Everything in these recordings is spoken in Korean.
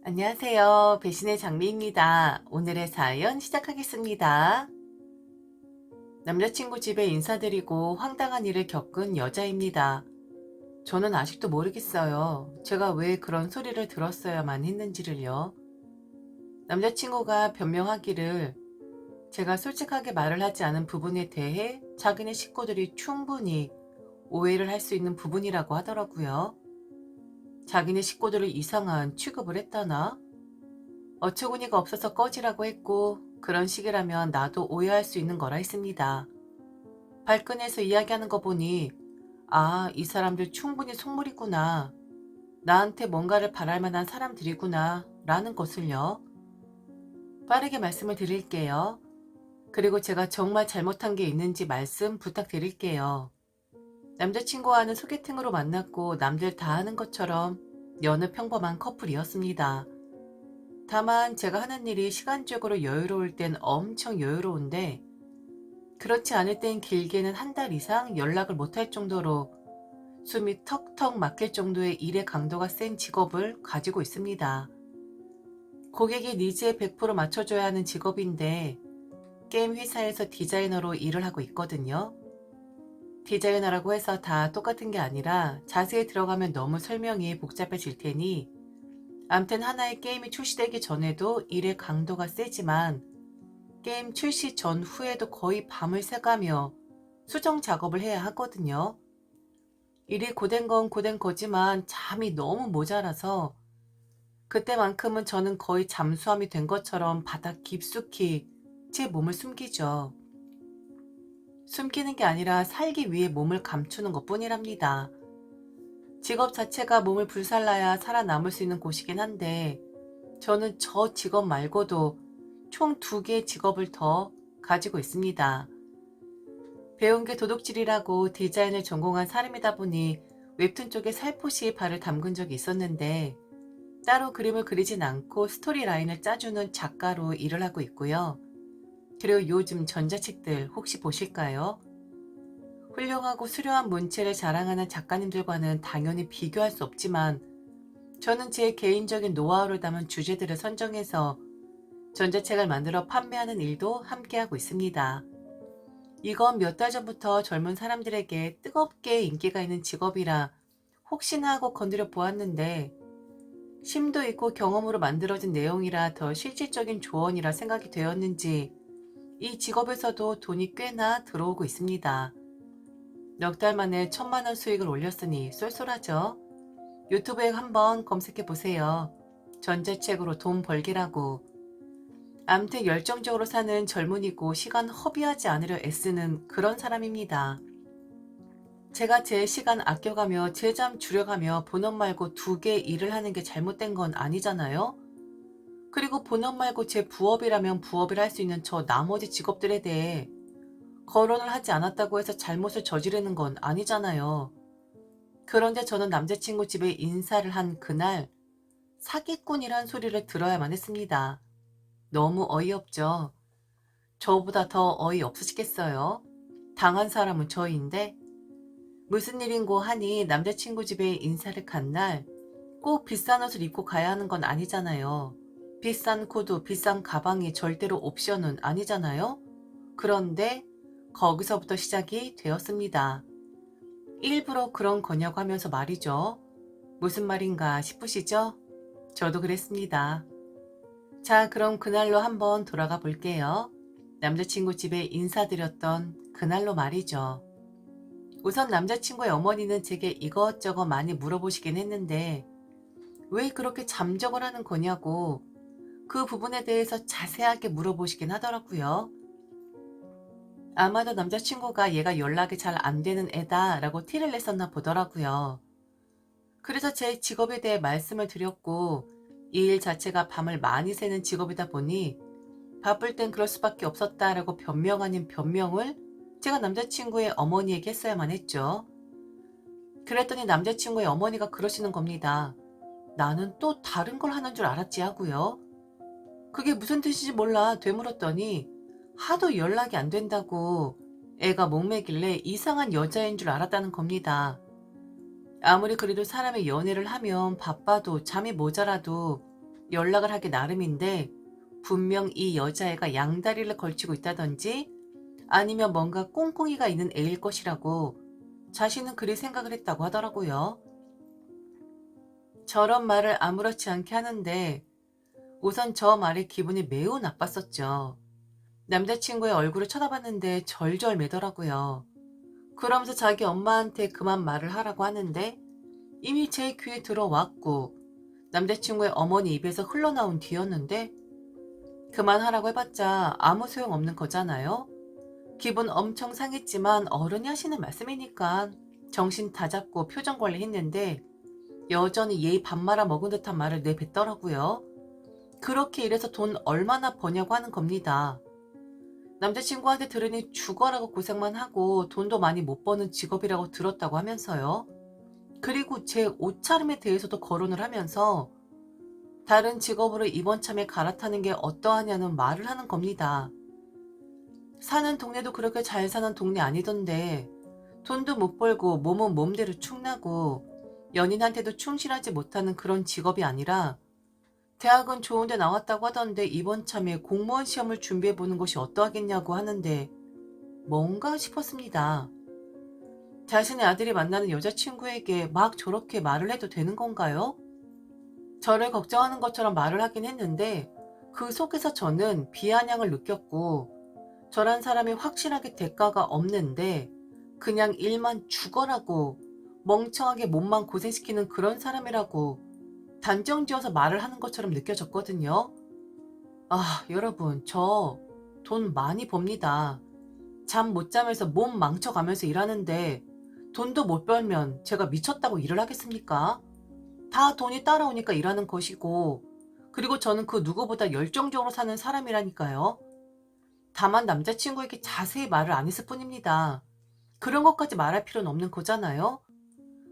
안녕하세요. 배신의 장미입니다. 오늘의 사연 시작하겠습니다. 남자친구 집에 인사드리고 황당한 일을 겪은 여자입니다. 저는 아직도 모르겠어요. 제가 왜 그런 소리를 들었어야만 했는지를요. 남자친구가 변명하기를 제가 솔직하게 말을 하지 않은 부분에 대해 자기네 식구들이 충분히 오해를 할 수 있는 부분이라고 하더라고요. 자기네 식구들을 이상한 취급을 했다나? 어처구니가 없어서 꺼지라고 했고 그런 식이라면 나도 오해할 수 있는 거라 했습니다. 발끈해서 이야기하는 거 보니 이 사람들 충분히 속물이구나. 나한테 뭔가를 바랄 만한 사람들이구나 라는 것을요. 빠르게 말씀을 드릴게요. 그리고 제가 정말 잘못한 게 있는지 말씀 부탁드릴게요. 남자친구와는 소개팅으로 만났고 남들 다 하는 것처럼 여느 평범한 커플이었습니다. 다만 제가 하는 일이 시간적으로 여유로울 땐 엄청 여유로운데 그렇지 않을 땐 길게는 한 달 이상 연락을 못할 정도로 숨이 턱턱 막힐 정도의 일의 강도가 센 직업을 가지고 있습니다. 고객의 니즈에 100% 맞춰줘야 하는 직업인데 게임 회사에서 디자이너로 일을 하고 있거든요. 디자이너라고 해서 다 똑같은 게 아니라 자세히 들어가면 너무 설명이 복잡해질 테니 암튼 하나의 게임이 출시되기 전에도 일의 강도가 세지만 게임 출시 전후에도 거의 밤을 새가며 수정 작업을 해야 하거든요. 일이 고된 건 고된 거지만 잠이 너무 모자라서 그때만큼은 저는 거의 잠수함이 된 것처럼 바닥 깊숙이 제 몸을 숨기죠. 숨기는 게 아니라 살기 위해 몸을 감추는 것뿐이랍니다. 직업 자체가 몸을 불살라야 살아남을 수 있는 곳이긴 한데 저는 저 직업 말고도 총 2개의 직업을 더 가지고 있습니다. 배운 게 도둑질이라고 디자인을 전공한 사람이다 보니 웹툰 쪽에 살포시 발을 담근 적이 있었는데 따로 그림을 그리진 않고 스토리라인을 짜주는 작가로 일을 하고 있고요. 그리고 요즘 전자책들 혹시 보실까요? 훌륭하고 수려한 문체를 자랑하는 작가님들과는 당연히 비교할 수 없지만 저는 제 개인적인 노하우를 담은 주제들을 선정해서 전자책을 만들어 판매하는 일도 함께하고 있습니다. 이건 몇 달 전부터 젊은 사람들에게 뜨겁게 인기가 있는 직업이라 혹시나 하고 건드려 보았는데 심도 있고 경험으로 만들어진 내용이라 더 실질적인 조언이라 생각이 되었는지 이 직업에서도 돈이 꽤나 들어오고 있습니다. 넉 달 만에 1,000만 원 수익을 올렸으니 쏠쏠하죠. 유튜브에 한번 검색해 보세요. 전자책으로 돈 벌기라고. 암튼 열정적으로 사는 젊은이고 시간 허비하지 않으려 애쓰는 그런 사람입니다. 제가 제 시간 아껴가며 제 잠 줄여가며 본업 말고 2개 일을 하는 게 잘못된 건 아니잖아요? 그리고 본업 말고 제 부업이라면 부업을 할 수 있는 저 나머지 직업들에 대해 거론을 하지 않았다고 해서 잘못을 저지르는 건 아니잖아요. 그런데 저는 남자친구 집에 인사를 한 그날 사기꾼이란 소리를 들어야만 했습니다. 너무 어이없죠? 저보다 더 어이없으시겠어요? 당한 사람은 저인데 무슨 일인고 하니 남자친구 집에 인사를 간 날 꼭 비싼 옷을 입고 가야 하는 건 아니잖아요. 비싼 구두, 비싼 가방이 절대로 옵션은 아니잖아요. 그런데 거기서부터 시작이 되었습니다. 일부러 그런 거냐고 하면서 말이죠. 무슨 말인가 싶으시죠? 저도 그랬습니다. 자, 그럼 그날로 한번 돌아가 볼게요. 남자친구 집에 인사드렸던 그날로 말이죠. 우선 남자친구의 어머니는 제게 이것저것 많이 물어보시긴 했는데 왜 그렇게 잠적을 하는 거냐고 그 부분에 대해서 자세하게 물어보시긴 하더라고요. 아마도 남자친구가 얘가 연락이 잘 안 되는 애다 라고 티를 냈었나 보더라고요. 그래서 제 직업에 대해 말씀을 드렸고 이 일 자체가 밤을 많이 새는 직업이다 보니 바쁠 땐 그럴 수밖에 없었다라고 변명 아닌 변명을 제가 남자친구의 어머니에게 했어야만 했죠. 그랬더니 남자친구의 어머니가 그러시는 겁니다. 나는 또 다른 걸 하는 줄 알았지 하고요. 그게 무슨 뜻인지 몰라 되물었더니 하도 연락이 안 된다고 애가 목매길래 이상한 여자인 줄 알았다는 겁니다. 아무리 그래도 사람이 연애를 하면 바빠도 잠이 모자라도 연락을 하기 나름인데 분명 이 여자애가 양다리를 걸치고 있다든지 아니면 뭔가 꿍꿍이가 있는 애일 것이라고 자신은 그리 생각을 했다고 하더라고요. 저런 말을 아무렇지 않게 하는데 우선 저 말에 기분이 매우 나빴었죠. 남자친구의 얼굴을 쳐다봤는데 절절매더라고요. 그러면서 자기 엄마한테 그만 말을 하라고 하는데 이미 제 귀에 들어왔고 남자친구의 어머니 입에서 흘러나온 뒤였는데 그만하라고 해봤자 아무 소용없는 거잖아요. 기분 엄청 상했지만 어른이 하시는 말씀이니까 정신 다잡고 표정 관리했는데 여전히 예의 밥 말아 먹은 듯한 말을 내뱉더라고요. 그렇게 일해서 돈 얼마나 버냐고 하는 겁니다. 남자친구한테 들으니 죽어라고 고생만 하고 돈도 많이 못 버는 직업이라고 들었다고 하면서요. 그리고 제 옷차림에 대해서도 거론을 하면서 다른 직업으로 이번 참에 갈아타는 게 어떠하냐는 말을 하는 겁니다. 사는 동네도 그렇게 잘 사는 동네 아니던데 돈도 못 벌고 몸은 몸대로 축나고 연인한테도 충실하지 못하는 그런 직업이 아니라 대학은 좋은데 나왔다고 하던데 이번 참에 공무원 시험을 준비해보는 것이 어떠하겠냐고 하는데 뭔가 싶었습니다. 자신의 아들이 만나는 여자친구에게 막 저렇게 말을 해도 되는 건가요? 저를 걱정하는 것처럼 말을 하긴 했는데 그 속에서 저는 비아냥을 느꼈고 저란 사람이 확실하게 대가가 없는데 그냥 일만 죽어라고 멍청하게 몸만 고생시키는 그런 사람이라고 단정지어서 말을 하는 것처럼 느껴졌거든요. 아, 여러분, 저 돈 많이 법니다. 잠 못 자면서 몸 망쳐가면서 일하는데 돈도 못 벌면 제가 미쳤다고 일을 하겠습니까? 다 돈이 따라오니까 일하는 것이고, 그리고 저는 그 누구보다 열정적으로 사는 사람이라니까요. 다만 남자친구에게 자세히 말을 안 했을 뿐입니다. 그런 것까지 말할 필요는 없는 거잖아요.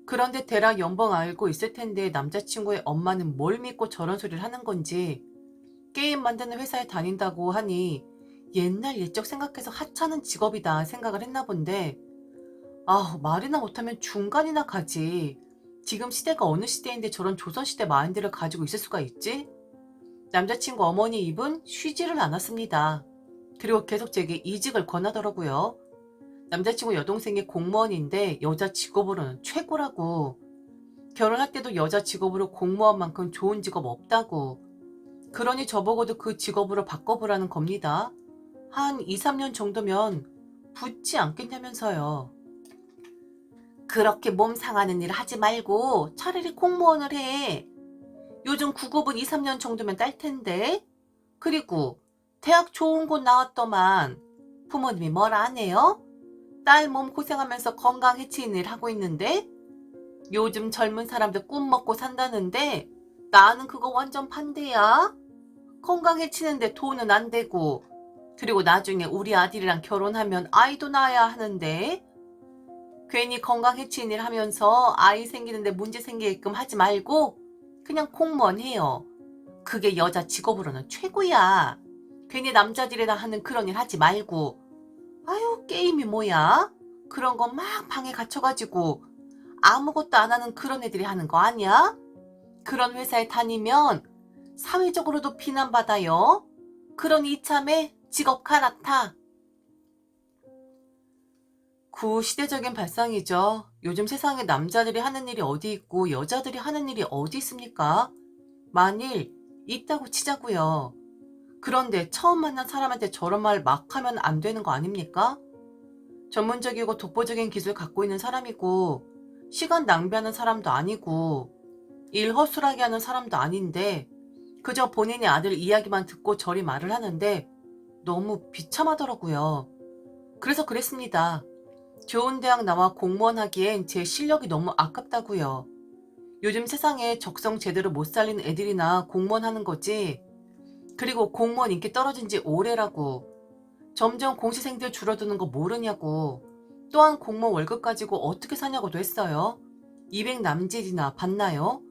그런데 대략 연봉 알고 있을 텐데 남자친구의 엄마는 뭘 믿고 저런 소리를 하는 건지 게임 만드는 회사에 다닌다고 하니 옛날 옛적 생각해서 하찮은 직업이다 생각을 했나 본데 말이나 못하면 중간이나 가지. 지금 시대가 어느 시대인데 저런 조선시대 마인드를 가지고 있을 수가 있지? 남자친구 어머니 입은 쉬지를 않았습니다. 그리고 계속 제게 이직을 권하더라고요. 남자친구 여동생이 공무원인데 여자 직업으로는 최고라고. 결혼할 때도 여자 직업으로 공무원만큼 좋은 직업 없다고. 그러니 저보고도 그 직업으로 바꿔보라는 겁니다. 한 2, 3년 정도면 붙지 않겠냐면서요. 그렇게 몸 상하는 일 하지 말고 차라리 공무원을 해. 요즘 9급은 2, 3년 정도면 딸 텐데. 그리고 대학 좋은 곳 나왔더만 부모님이 뭐라 안 해요? 딸 몸 고생하면서 건강 해치는 일 하고 있는데 요즘 젊은 사람들 꿈 먹고 산다는데 나는 그거 완전 반대야. 건강 해치는데 돈은 안 되고 그리고 나중에 우리 아들이랑 결혼하면 아이도 낳아야 하는데 괜히 건강 해치는 일 하면서 아이 생기는데 문제 생기게끔 하지 말고 그냥 공무원 해요. 그게 여자 직업으로는 최고야. 괜히 남자들이나 하는 그런 일 하지 말고. 아유, 게임이 뭐야? 그런 거 막 방에 갇혀가지고 아무것도 안 하는 그런 애들이 하는 거 아니야? 그런 회사에 다니면 사회적으로도 비난받아요. 그러니 이참에 직업 갈아타. 구시대적인 발상이죠. 요즘 세상에 남자들이 하는 일이 어디 있고 여자들이 하는 일이 어디 있습니까? 만일 있다고 치자고요. 그런데 처음 만난 사람한테 저런 말 막 하면 안 되는 거 아닙니까? 전문적이고 독보적인 기술 갖고 있는 사람이고 시간 낭비하는 사람도 아니고 일 허술하게 하는 사람도 아닌데 그저 본인의 아들 이야기만 듣고 저리 말을 하는데 너무 비참하더라고요. 그래서 그랬습니다. 좋은 대학 나와 공무원 하기엔 제 실력이 너무 아깝다고요. 요즘 세상에 적성 제대로 못 살린 애들이나 공무원 하는 거지. 그리고 공무원 인기 떨어진 지 오래라고. 점점 공시생들 줄어드는 거 모르냐고. 또한 공무원 월급 가지고 어떻게 사냐고도 했어요. 200 남짓이나 받나요?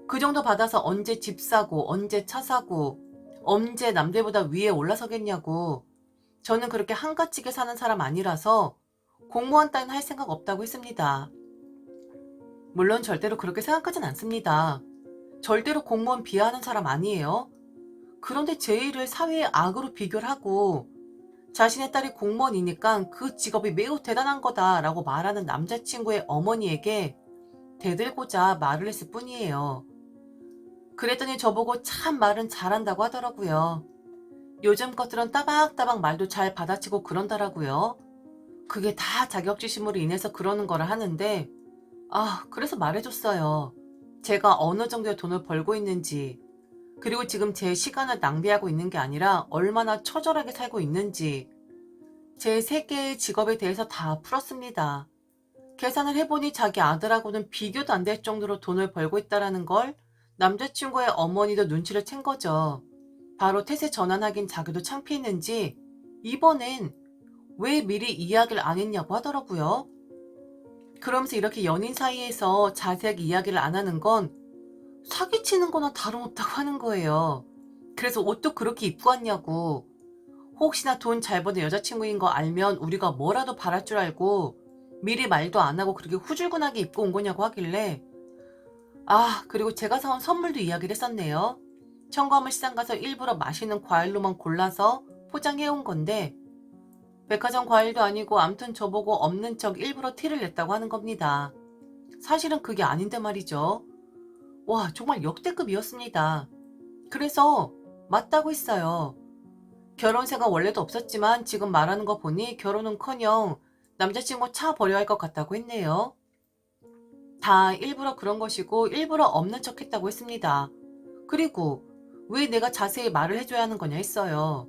그 정도 받아서 언제 집 사고 언제 차 사고 언제 남들보다 위에 올라서겠냐고. 저는 그렇게 한가지게 사는 사람 아니라서 공무원 따윈 할 생각 없다고 했습니다. 물론 절대로 그렇게 생각하진 않습니다. 절대로 공무원 비하하는 사람 아니에요. 그런데 제 일을 사회의 악으로 비교를 하고 자신의 딸이 공무원이니까 그 직업이 매우 대단한 거다라고 말하는 남자친구의 어머니에게 대들고자 말을 했을 뿐이에요. 그랬더니 저보고 참 말은 잘한다고 하더라고요. 요즘 것들은 따박따박 말도 잘 받아치고 그런다라고요. 그게 다 자격지심으로 인해서 그러는 거라 하는데 그래서 말해줬어요. 제가 어느 정도의 돈을 벌고 있는지, 그리고 지금 제 시간을 낭비하고 있는 게 아니라 얼마나 처절하게 살고 있는지 제 세 개의 직업에 대해서 다 풀었습니다. 계산을 해보니 자기 아들하고는 비교도 안 될 정도로 돈을 벌고 있다라는 걸 남자친구의 어머니도 눈치를 챈 거죠. 바로 태세 전환하긴 자기도 창피했는지 이번엔 왜 미리 이야기를 안 했냐고 하더라고요. 그러면서 이렇게 연인 사이에서 자세하게 이야기를 안 하는 건 사기치는 거나 다름없다고 하는 거예요. 그래서 옷도 그렇게 입고 왔냐고. 혹시나 돈 잘 버는 여자친구인 거 알면 우리가 뭐라도 바랄 줄 알고 미리 말도 안 하고 그렇게 후줄근하게 입고 온 거냐고 하길래 그리고 제가 사온 선물도 이야기를 했었네요. 청과물 시장 가서 일부러 맛있는 과일로만 골라서 포장해 온 건데 백화점 과일도 아니고 암튼 저보고 없는 척 일부러 티를 냈다고 하는 겁니다. 사실은 그게 아닌데 말이죠. 와, 정말 역대급이었습니다. 그래서 맞다고 했어요. 결혼 생각 원래도 없었지만 지금 말하는 거 보니 결혼은커녕 남자친구 차 버려야 할 것 같다고 했네요. 다 일부러 그런 것이고 일부러 없는 척 했다고 했습니다. 그리고 왜 내가 자세히 말을 해줘야 하는 거냐 했어요.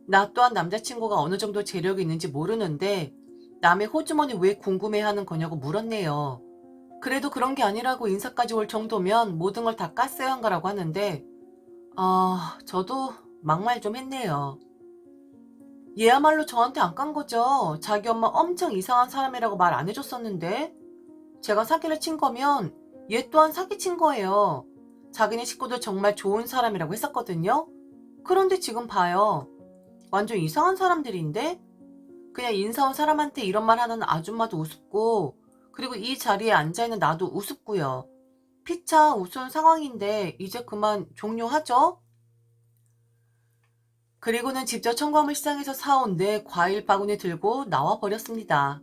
나 또한 남자친구가 어느 정도 재력이 있는지 모르는데 남의 호주머니 왜 궁금해하는 거냐고 물었네요. 그래도 그런 게 아니라고 인사까지 올 정도면 모든 걸 다 깠어야 한 거라고 하는데 저도 막말 좀 했네요. 얘야말로 저한테 안 깐 거죠. 자기 엄마 엄청 이상한 사람이라고 말 안 해줬었는데 제가 사기를 친 거면 얘 또한 사기친 거예요. 자기네 식구도 정말 좋은 사람이라고 했었거든요. 그런데 지금 봐요. 완전 이상한 사람들인데? 그냥 인사 온 사람한테 이런 말 하는 아줌마도 우습고 그리고 이 자리에 앉아있는 나도 우습고요. 피차 우스운 상황인데 이제 그만 종료하죠? 그리고는 직접 청과물 시장에서 사온 내 과일 바구니 들고 나와 버렸습니다.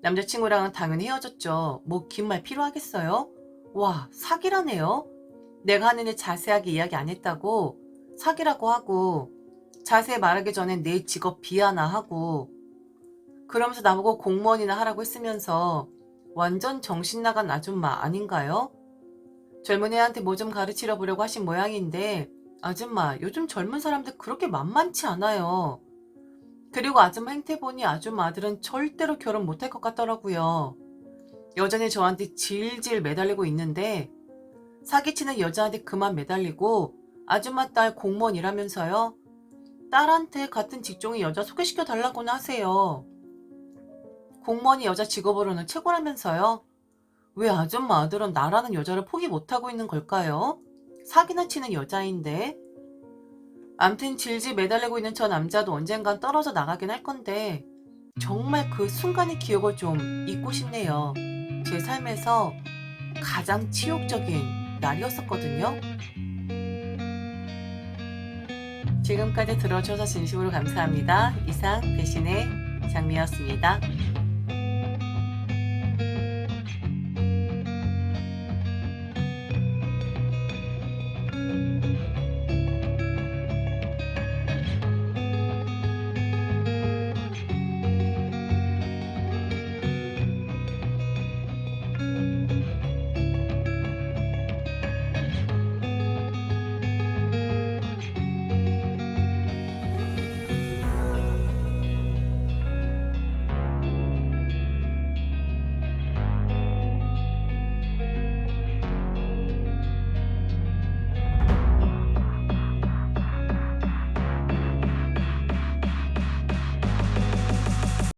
남자친구랑은 당연히 헤어졌죠. 뭐 긴 말 필요하겠어요? 와, 사기라네요. 내가 하는 일 자세하게 이야기 안 했다고 사기라고 하고 자세히 말하기 전에 내 직업 비하나 하고 그러면서 나보고 공무원이나 하라고 했으면서 완전 정신 나간 아줌마 아닌가요? 젊은 애한테 뭐 좀 가르치려 보려고 하신 모양인데 아줌마, 요즘 젊은 사람들 그렇게 만만치 않아요. 그리고 아줌마 행태 보니 아줌마 아들은 절대로 결혼 못할 것 같더라고요. 여전히 저한테 질질 매달리고 있는데 사기치는 여자한테 그만 매달리고 아줌마 딸 공무원이라면서요. 딸한테 같은 직종의 여자 소개시켜 달라고는 하세요. 공무원이 여자 직업으로는 최고라면서요. 왜 아줌마 아들은 나라는 여자를 포기 못하고 있는 걸까요? 사기나 치는 여자인데. 암튼 질질 매달리고 있는 저 남자도 언젠간 떨어져 나가긴 할 건데 정말 그 순간의 기억을 좀 잊고 싶네요. 제 삶에서 가장 치욕적인 날이었었거든요. 지금까지 들어주셔서 진심으로 감사합니다. 이상 배신의 장미였습니다.